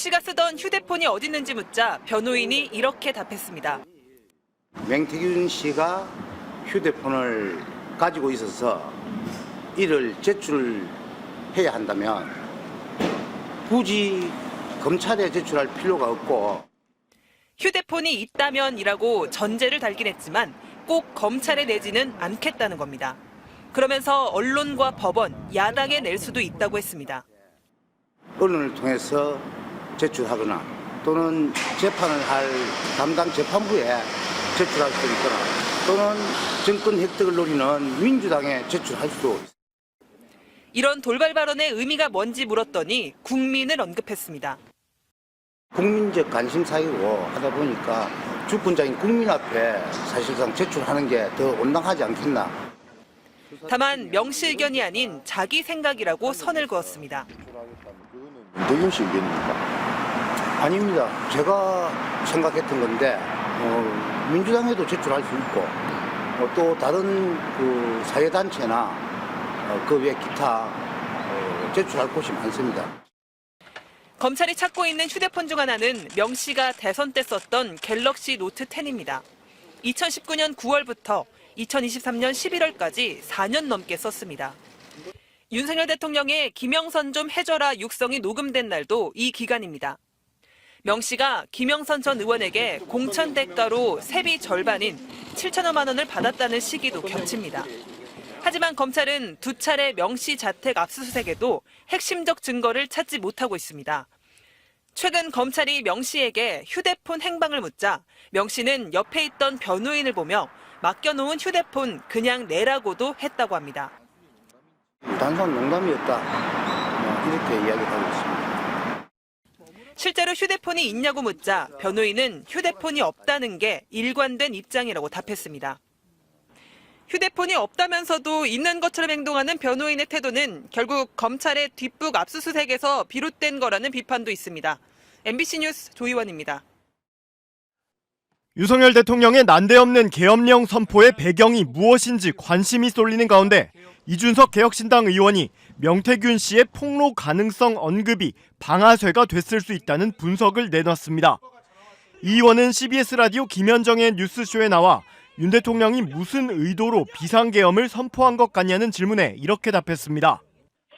씨가 쓰던 휴대폰이 어디 있는지 묻자 변호인이 이렇게 답했습니다. 명태균 씨가 휴대폰을 가지고 있어서 이를 제출해야 한다면 굳이 검찰에 제출할 필요가 없고, 휴대폰이 있다면이라고 전제를 달긴 했지만 꼭 검찰에 내지는 않겠다는 겁니다. 그러면서 언론과 법원, 야당에 낼 수도 있다고 했습니다. 언론을 통해서 제출하거나 또는 재판을 할 담당 재판부에 제출할 수 있거나 또는 정권 획득을 노리는 민주당에 제출할 수도 있습니다. 이런 돌발 발언의 의미가 뭔지 물었더니 국민을 언급했습니다. 국민적 관심사이고 하다 보니까 주권자인 국민 앞에 사실상 제출하는 게 더 온당하지 않겠나. 다만 명 씨 의견이 아닌 자기 생각이라고 선을 그었습니다. 명태균 씨 의견입니까? 아닙니다. 제가 생각했던 건데 민주당에도 제출할 수 있고 또 다른 그 사회단체나 그 외 기타 제출할 곳이 많습니다. 검찰이 찾고 있는 휴대폰 중 하나는 명 씨가 대선 때 썼던 갤럭시 노트 10입니다. 2019년 9월부터 2023년 11월까지 4년 넘게 썼습니다. 윤석열 대통령의 김영선 좀 해줘라 육성이 녹음된 날도 이 기간입니다. 명 씨가 김영선 전 의원에게 공천 대가로 세비 절반인 7천여만 원을 받았다는 시기도 겹칩니다. 하지만 검찰은 두 차례 명 씨 자택 압수수색에도 핵심적 증거를 찾지 못하고 있습니다. 최근 검찰이 명 씨에게 휴대폰 행방을 묻자 명 씨는 옆에 있던 변호인을 보며 맡겨놓은 휴대폰 그냥 내라고도 했다고 합니다. 단순한 농담이었다, 이렇게 이야기를 하고 있습니다. 실제로 휴대폰이 있냐고 묻자 변호인은 휴대폰이 없다는 게 일관된 입장이라고 답했습니다. 휴대폰이 없다면서도 있는 것처럼 행동하는 변호인의 태도는 결국 검찰의 뒷북 압수수색에서 비롯된 거라는 비판도 있습니다. MBC 뉴스 조희원입니다. 윤석열 대통령의 난데없는 계엄령 선포의 배경이 무엇인지 관심이 쏠리는 가운데 이준석 개혁신당 의원이 명태균 씨의 폭로 가능성 언급이 방아쇠가 됐을 수 있다는 분석을 내놨습니다. 이 의원은 CBS 라디오 김현정의 뉴스쇼에 나와 윤 대통령이 무슨 의도로 비상계엄을 선포한 것 같냐는 질문에 이렇게 답했습니다.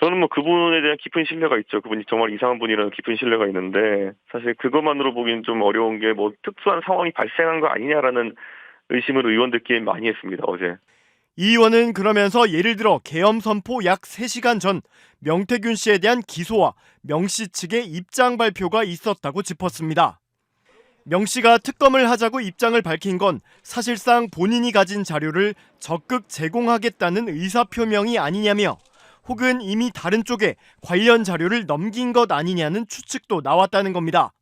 저는 그분에 대한 깊은 신뢰가 있죠. 그분이 정말 이상한 분이라는 깊은 신뢰가 있는데 사실 그것만으로 보기엔 좀 어려운 게 특수한 상황이 발생한 거 아니냐라는 의심을 의원들끼리 많이 했습니다, 어제. 이 의원은 그러면서 예를 들어 계엄 선포 약 3시간 전 명태균 씨에 대한 기소와 명 씨 측의 입장 발표가 있었다고 짚었습니다. 명 씨가 특검을 하자고 입장을 밝힌 건 사실상 본인이 가진 자료를 적극 제공하겠다는 의사표명이 아니냐며 혹은 이미 다른 쪽에 관련 자료를 넘긴 것 아니냐는 추측도 나왔다는 겁니다.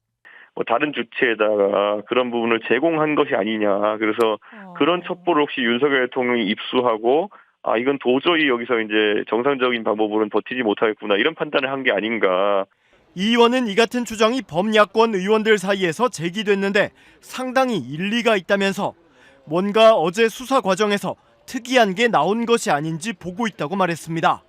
다른 주체에다가 그런 부분을 제공한 것이 아니냐. 그래서 그런 첩보를 혹시 윤석열 대통령이 입수하고 이건 도저히 여기서 이제 정상적인 방법으로는 버티지 못하겠구나 이런 판단을 한 게 아닌가. 이 의원은 이 같은 추정이 범야권 의원들 사이에서 제기됐는데 상당히 일리가 있다면서 뭔가 어제 수사 과정에서 특이한 게 나온 것이 아닌지 보고 있다고 말했습니다.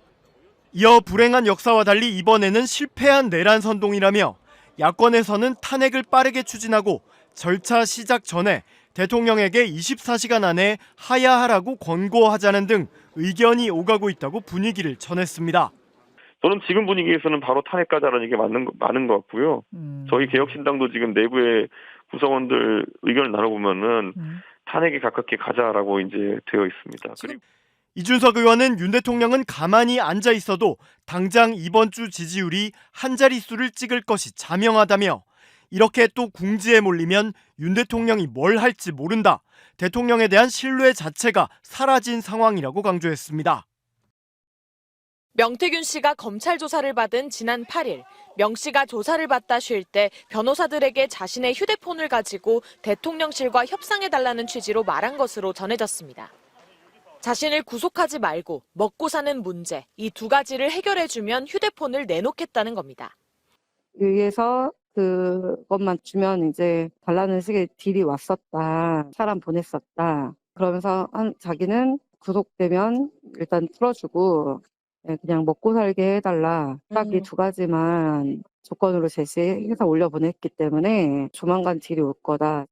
이어 불행한 역사와 달리 이번에는 실패한 내란 선동이라며 야권에서는 탄핵을 빠르게 추진하고 절차 시작 전에 대통령에게 24시간 안에 하야하라고 권고하자는 등 의견이 오가고 있다고 분위기를 전했습니다. 저는 지금 분위기에서는 바로 탄핵 가자라는 게 맞는 것 같고요. 저희 개혁신당도 지금 내부의 구성원들 의견을 나눠보면은 탄핵에 가깝게 가자라고 이제 되어 있습니다. 그리고 이준석 의원은 윤 대통령은 가만히 앉아 있어도 당장 이번 주 지지율이 한 자릿수를 찍을 것이 자명하다며 이렇게 또 궁지에 몰리면 윤 대통령이 뭘 할지 모른다. 대통령에 대한 신뢰 자체가 사라진 상황이라고 강조했습니다. 명태균 씨가 검찰 조사를 받은 지난 8일, 명 씨가 조사를 받다 쉴 때 변호사들에게 자신의 휴대폰을 가지고 대통령실과 협상해달라는 취지로 말한 것으로 전해졌습니다. 자신을 구속하지 말고 먹고 사는 문제, 이 두 가지를 해결해주면 휴대폰을 내놓겠다는 겁니다. 위에서 그것만 주면 이제 달라는 식의 딜이 왔었다. 사람 보냈었다. 그러면서 자기는 구속되면 일단 풀어주고 예, 그냥 먹고 살게 해달라. 딱 이 두 가지만 조건으로 제시해서 올려보냈기 때문에 조만간 딜이 올 거다.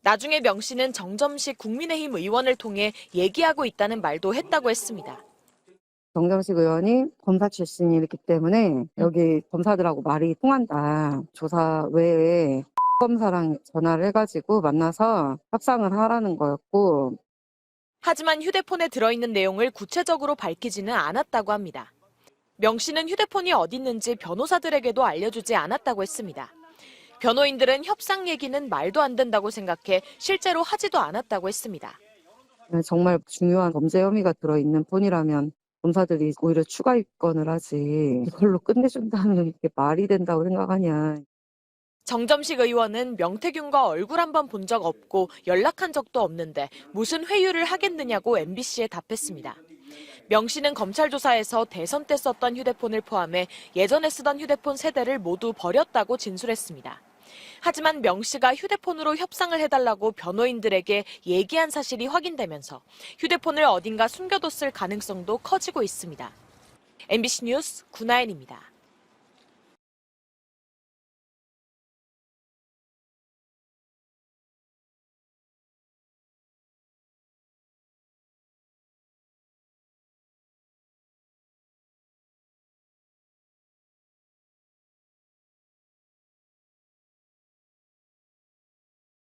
나중에 명 씨는 정점식 국민의힘 의원을 통해 얘기하고 있다는 말도 했다고 했습니다. 정점식 의원이 검사 출신이기 때문에 여기 검사들하고 말이 통한다. 조사 외에 검사랑 전화를 해가지고 만나서 협상을 하라는 거였고, 하지만 휴대폰에 들어있는 내용을 구체적으로 밝히지는 않았다고 합니다. 명 씨는 휴대폰이 어디 있는지 변호사들에게도 알려주지 않았다고 했습니다. 변호인들은 협상 얘기는 말도 안 된다고 생각해 실제로 하지도 않았다고 했습니다. 정말 중요한 범죄 혐의가 들어있는 폰이라면 검사들이 오히려 추가 입건을 하지 이걸로 끝내준다는 게 말이 된다고 생각하냐. 정점식 의원은 명태균과 얼굴 한번 본 적 없고 연락한 적도 없는데 무슨 회유를 하겠느냐고 MBC에 답했습니다. 명 씨는 검찰 조사에서 대선 때 썼던 휴대폰을 포함해 예전에 쓰던 휴대폰 세대를 모두 버렸다고 진술했습니다. 하지만 명 씨가 휴대폰으로 협상을 해달라고 변호인들에게 얘기한 사실이 확인되면서 휴대폰을 어딘가 숨겨뒀을 가능성도 커지고 있습니다. MBC 뉴스 구나연입니다.